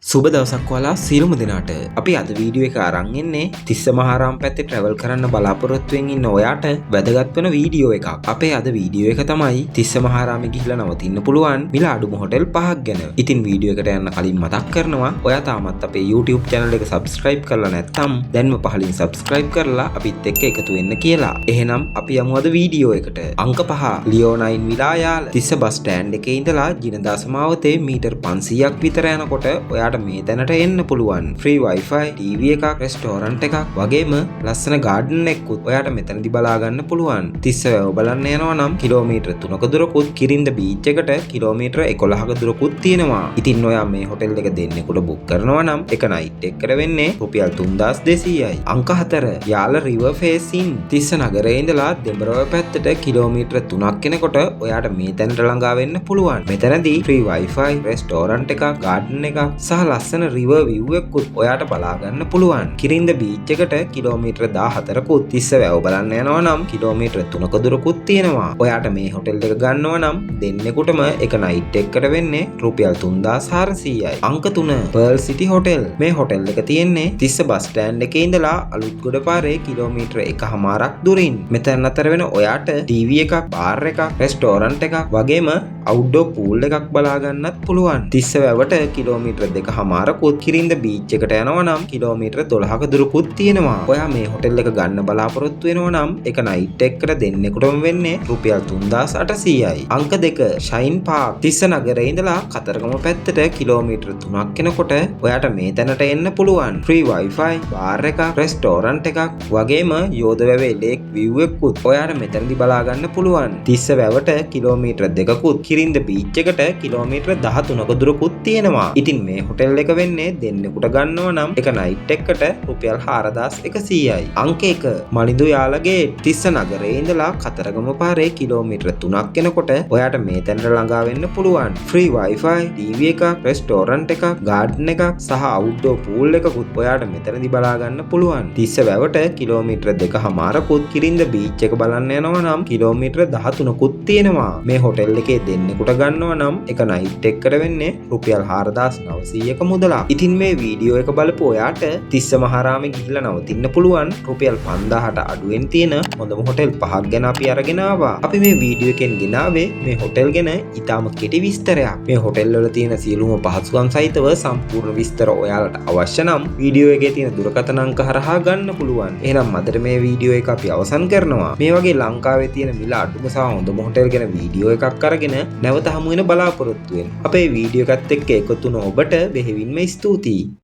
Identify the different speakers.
Speaker 1: සුබ දවසක් ඔයාලා සියලුම දෙනාට. අපි අද වීඩියෝ එක අරන් ඉන්නේ තිස්ස මහාරාම පැත්තේ travel කරන්න බලාපොරොත්තු වෙමින් ඉන්න ඔයාට වැදගත් වෙන වීඩියෝ එකක්. අපේ අද වීඩියෝ එක තමයි තිස්ස මහාරාමේ ගිහිල්ලා නවතින්න පුළුවන් මිල අඩුම හොටෙල් 5ක් ගැන. ඉතින් වීඩියෝ එකට යන්න කලින් මතක් කරනවා ඔයා තාමත් අපේ YouTube channel එක subscribe කරලා නැත්නම් දැන්ම පහලින් subscribe කරලා අපිත් එක්ක එකතු වෙන්න කියලා. එහෙනම් අපි යමු අද වීඩියෝ එකට. අංක 5 ලියෝනයින් විලා යාල තිස්ස බස් ස්ටෑන්ඩ් එකේ ඉඳලා ජිනදා සමාවතේ මීටර් 500ක් විතර යනකොට ඔයා මේ තැනට එන්න පුළුවන්. ෆ්‍රී වයිෆයි, ටීවී එකක්, රෙස්ටෝරන්ට් එකක් වගේම ලස්සන ගාඩන් එකකුත් ඔයාට මෙතනදි බලා ගන්න පුළුවන්. තිස්ස වැව බලන්න යනවා නම් කිලෝමීටර් 3ක දුරකුත්, කිරින්ද බීච් එකට කිලෝමීටර් 11ක දුරකුත් තියෙනවා. ඉතින් ඔයා මේ හොටෙල් එක දෙන්නෙකුට බුක් කරනවා නම් එක නයිට් එකකට වෙන්නේ රුපියල් 3200යි. අංක 4 යාල රිවර් ෆේසින් තිස්ස නගරේ ඉඳලා දෙඹරව පැත්තට කිලෝමීටර් 3ක් යනකොට ඔයාට මේ තැනට ළඟා වෙන්න පුළුවන්. මෙතනදී ෆ්‍රී වයිෆයි, රෙස්ටෝරන්ට් එකක්, ගාඩන් එකක් සහ ලස්සන රිවර් view එකකුත් ඔයාට බලා ගන්න පුළුවන්. කිරින්ද බීච් එකට කිලෝමීටර් 14කුත්, තිස්ස වැව බලන්න යනවා නම් කිලෝමීටර් 3ක දුරකුත් තියෙනවා. ඔයාට මේ හොටෙල් එක ගන්නවා නම් දෙන්නෙකුටම එක නයිට් එකකට වෙන්නේ රුපියල් 3400යි. අංක 3 පර්ල් සිටි හොටෙල්. මේ හොටෙල් එක තියෙන්නේ තිස්ස බස් ස්ටෑන්ඩ් එකේ ඉඳලා අලුත්ගොඩ පාරේ කිලෝමීටර් 1කමාරක් දුරින්. මෙතන අතර වෙන ඔයාට ටීවී එකක්, බාර් එකක්, රෙස්ටෝරන්ට් එකක් වගේම අවුට්ඩෝර් පූල් එකක් බලා ගන්නත් පුළුවන්. තිස්ස වැවට කිලෝමීටර් 2කමාරකුත්, කිරින්ද බීච් එකට යනවා නම් කිලෝමීටර් 12ක දුරකුත් තියෙනවා. ඔයා මේ හොටෙල් එක ගන්න බලාපොරොත්තු වෙනවා නම් එක නයිට් එකකට දෙන්නෙකුටම වෙන්නේ රුපියල් 3800යි. අංක 2 ෂයින් පාක්. තිස්ස නගරේ ඉඳලා කතරගම පැත්තට කිලෝමීටර් 3ක් යනකොට ඔයාට මේ තැනට එන්න පුළුවන්. ෆ්‍රී වයිෆයි, බාර් එකක්, රෙස්ටෝරන්ට් එකක් වගේම යෝධ වැවේ ලේක් view එකකුත් ඔයාට මෙතනදි බලා ගන්න පුළුවන්. තිස්ස වැවට කිලෝමීටර් 2කුත්, කිරින්ද බීච් එකට කිලෝමීටර් 13ක දුරකුත් තියෙනවා. ඉතින් මේ හොටෙල් එක වෙන්නේ දෙන්නෙකුට ගන්නවා නම් එක නයිට් එකකට රුපියල් 4100යි. අංක 1 මලිඳු යාලගේ තිස්ස නගරේ ඉඳලා කතරගම පාරේ කිලෝමීටර් 3ක් යනකොට ඔයාට මේ තැනට ළඟා වෙන්න පුළුවන්. ෆ්‍රී වයිෆයි, ටීවී එකක්, රෙස්ටෝරන්ට් එකක්, ගාඩන් එකක් සහ අවුට්ඩෝර් පූල් එකකුත් ඔයාට මෙතනදි බලා ගන්න පුළුවන්. තිස්ස වැවට කිලෝමීටර් 2කමාරකුත්, කිරින්ද බීච් එක බලන්න යනවා නම් කිලෝමීටර් 13කුත් තියෙනවා. මේ හොටෙල් එකේ දෙන්නෙකුට ගන්නවා නම් එක නයිට් එකකට වෙන්නේ රුපියල් 4900ක මුදලක්. ඉතින් මේ වීඩියෝ එක බලපු ඔයාට තිස්ස මහාරාමේ ගිහිල්ලා නවතින්න පුළුවන් රුපියල් 5000ට අඩුවෙන් තියෙන හොඳම හොටෙල් 5ක් ගැන අපි අරගෙන ආවා. අපි මේ වීඩියෝ එකෙන් ගෙනාවේ මේ හොටෙල් ගැන ඉතාම කෙටි විස්තරයක්. මේ හොටෙල් වල තියෙන සියලුම පහසුකම් සහිතව සම්පූර්ණ විස්තර ඔයාලට අවශ්‍ය නම් වීඩියෝ එකේ තියෙන දුරකථන අංක හරහා ගන්න පුළුවන්. එහෙනම් අදට මේ වීඩියෝ එක අපි අවසන් කරනවා. මේ වගේ ලංකාවේ තියෙන මිල අඩුම සහ හොඳම හොටෙල් ගැන වීඩියෝ එකක් අරගෙන නැවත හමු වෙන බලාපොරොත්තු වෙන්න. අපේ වීඩියෝ එකත් එක්ක එකතු වුණ ඔබට බෙහෙවින්ම ස්තුතියි.